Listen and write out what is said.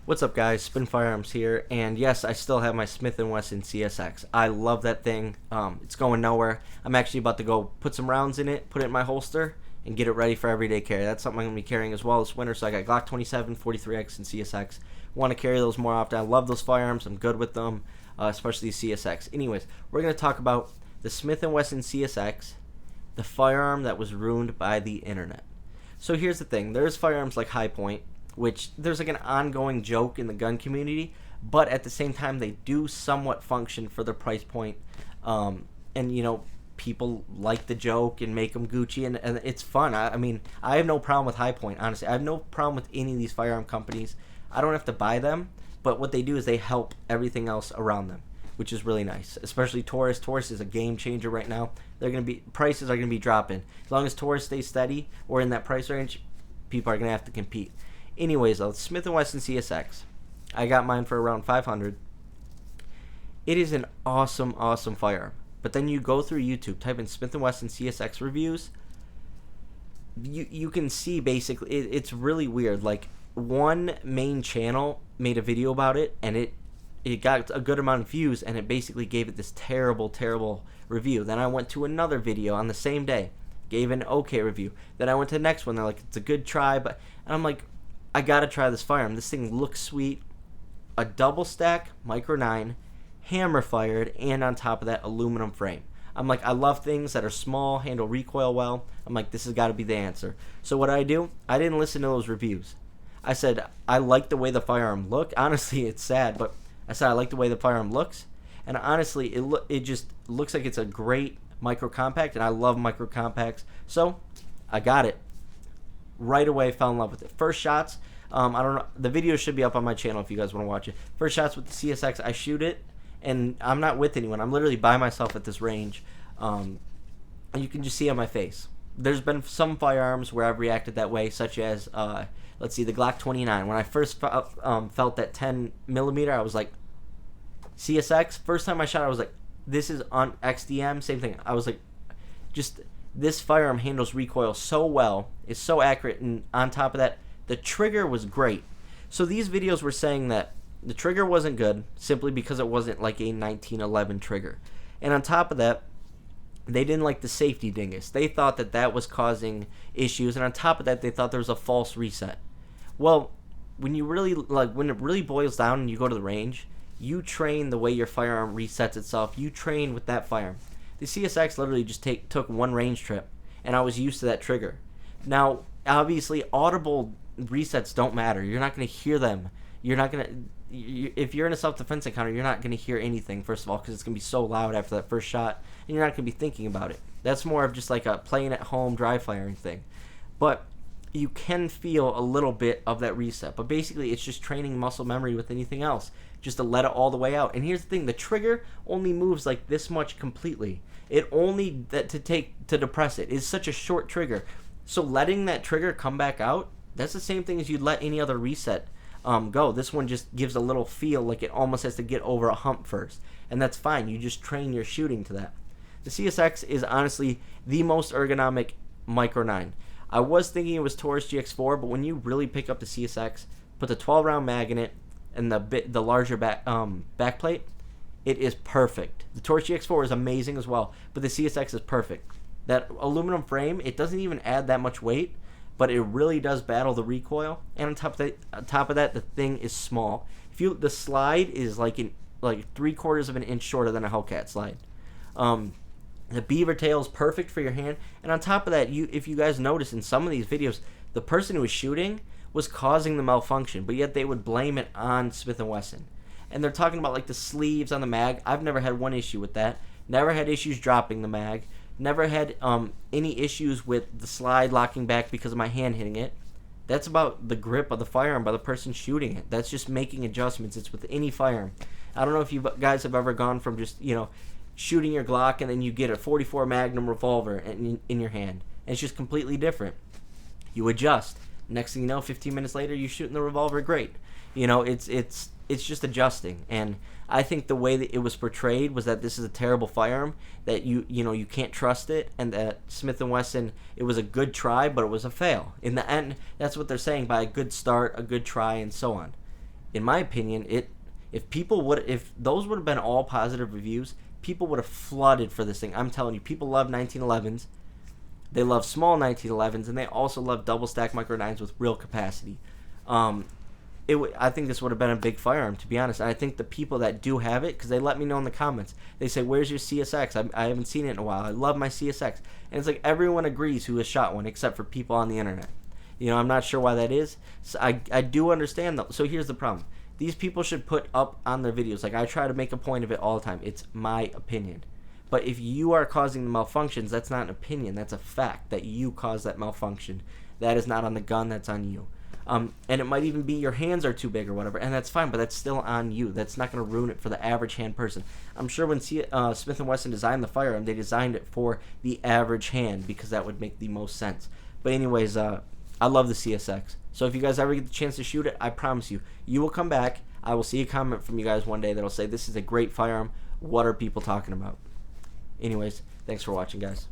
What's up, guys? Spin Firearms here, and yes, I still have my Smith & Wesson CSX. I love that thing. It's going nowhere. I'm actually about to go put some rounds in it, put it in my holster, and get it ready for everyday carry. That's something I'm going to be carrying as well this winter, so I got Glock 27, 43X, and CSX. Want to carry those more often. I love those firearms. I'm good with them, especially CSX. Anyways, we're going to talk about the Smith & Wesson CSX, the firearm that was ruined by the internet. So here's the thing. There's firearms like High Point, which there's like an ongoing joke in the gun community, but at the same time they do somewhat function for their price point. And people like the joke and make them Gucci, and it's fun. I mean, I have no problem with High Point, honestly. I have no problem with any of these firearm companies. I don't have to buy them, but what they do is they help everything else around them, which is really nice. Especially Taurus. Taurus is a game changer right now. Prices are gonna be dropping. As long as Taurus stays steady or in that price range, people are gonna have to compete. Anyways, though, Smith & Wesson CSX. I got mine for around $500. It is an awesome, awesome firearm. But then you go through YouTube, type in Smith & Wesson CSX reviews. You can see basically, it's really weird. Like, one main channel made a video about it, and it got a good amount of views, and it basically gave it this terrible, terrible review. Then I went to another video on the same day, gave an okay review. Then I went to the next one, they're like, it's a good try, and I'm like, I gotta try this firearm. This thing looks sweet. A double stack Micro 9, hammer fired, and on top of that, aluminum frame. I'm like, I love things that are small, handle recoil well. I'm like, this has got to be the answer. So what do? I didn't listen to those reviews. I said, I like the way the firearm looked. Honestly, it's sad, but I said I like the way the firearm looks. And honestly, it just looks like it's a great micro compact, and I love micro compacts. So I got it. Right away, fell in love with it. First shots, I don't know. The video should be up on my channel if you guys want to watch it. First shots with the CSX, I shoot it, and I'm not with anyone. I'm literally by myself at this range. And you can just see on my face. There's been some firearms where I've reacted that way, such as, let's see, the Glock 29. When I first felt that 10 millimeter, I was like, CSX. First time I shot, I was like, this is on XDM. Same thing. I was like, just, this firearm handles recoil so well, is so accurate, and on top of that, the trigger was great. So these videos were saying that the trigger wasn't good simply because it wasn't like a 1911 trigger. And on top of that, they didn't like the safety dingus. They thought that was causing issues, and on top of that, they thought there was a false reset. Well, when it really boils down and you go to the range, you train the way your firearm resets itself. You train with that firearm. The CSX literally just took one range trip, and I was used to that trigger. Now, obviously, audible resets don't matter. You're not going to hear them. If you're in a self-defense encounter, you're not going to hear anything, first of all, because it's going to be so loud after that first shot, and you're not going to be thinking about it. That's more of just like a playing at home, dry firing thing. But you can feel a little bit of that reset. But basically, it's just training muscle memory with anything else, just to let it all the way out. And here's the thing, the trigger only moves like this much completely. It only, to depress it, is such a short trigger. So letting that trigger come back out, that's the same thing as you'd let any other reset go. This one just gives a little feel like it almost has to get over a hump first. And that's fine. You just train your shooting to that. The CSX is honestly the most ergonomic Micro 9. I was thinking it was Taurus GX4, but when you really pick up the CSX, put the 12-round mag in it, and the larger backplate, it is perfect. The Taurus GX4 is amazing as well, but the CSX is perfect. That aluminum frame, it doesn't even add that much weight, but it really does battle the recoil. And on top of that, the thing is small. The slide is like 3/4 of an inch shorter than a Hellcat slide. The beaver tail is perfect for your hand. And on top of that, if you guys notice in some of these videos, the person who was shooting was causing the malfunction, but yet they would blame it on Smith & Wesson. And they're talking about like the sleeves on the mag. I've never had one issue with that. Never had issues dropping the mag. Never had any issues with the slide locking back because of my hand hitting it. That's about the grip of the firearm by the person shooting it. That's just making adjustments. It's with any firearm. I don't know if you guys have ever gone from just, shooting your Glock and then you get a 44 Magnum revolver in your hand. And it's just completely different. You adjust. Next thing you know, 15 minutes later, you're shooting the revolver great. It's just adjusting. And I think the way that it was portrayed was that this is a terrible firearm, that you can't trust it, and that Smith & Wesson, it was a good try, but it was a fail. In the end, that's what they're saying by a good start, a good try, and so on. in my opinion, if those would have been all positive reviews, people would have flooded for this thing. I'm telling you, people love 1911s. They love small 1911s, and they also love double stack micro 9s with real capacity. I think this would have been a big firearm, to be honest. And I think the people that do have it, because they let me know in the comments, they say, "Where's your CSX? I haven't seen it in a while. I love my CSX." And it's like everyone agrees who has shot one, except for people on the internet. I'm not sure why that is. So I do understand though. So here's the problem: these people should put up on their videos. Like, I try to make a point of it all the time. It's my opinion. But if you are causing the malfunctions, that's not an opinion. That's a fact that you caused that malfunction. That is not on the gun. That's on you. And it might even be your hands are too big or whatever, and that's fine, but that's still on you. That's not going to ruin it for the average hand person. I'm sure when Smith & Wesson designed the firearm, they designed it for the average hand because that would make the most sense. But anyways, I love the CSX. So if you guys ever get the chance to shoot it, I promise you, you will come back. I will see a comment from you guys one day that'll say, "This is a great firearm. What are people talking about?" Anyways, thanks for watching, guys.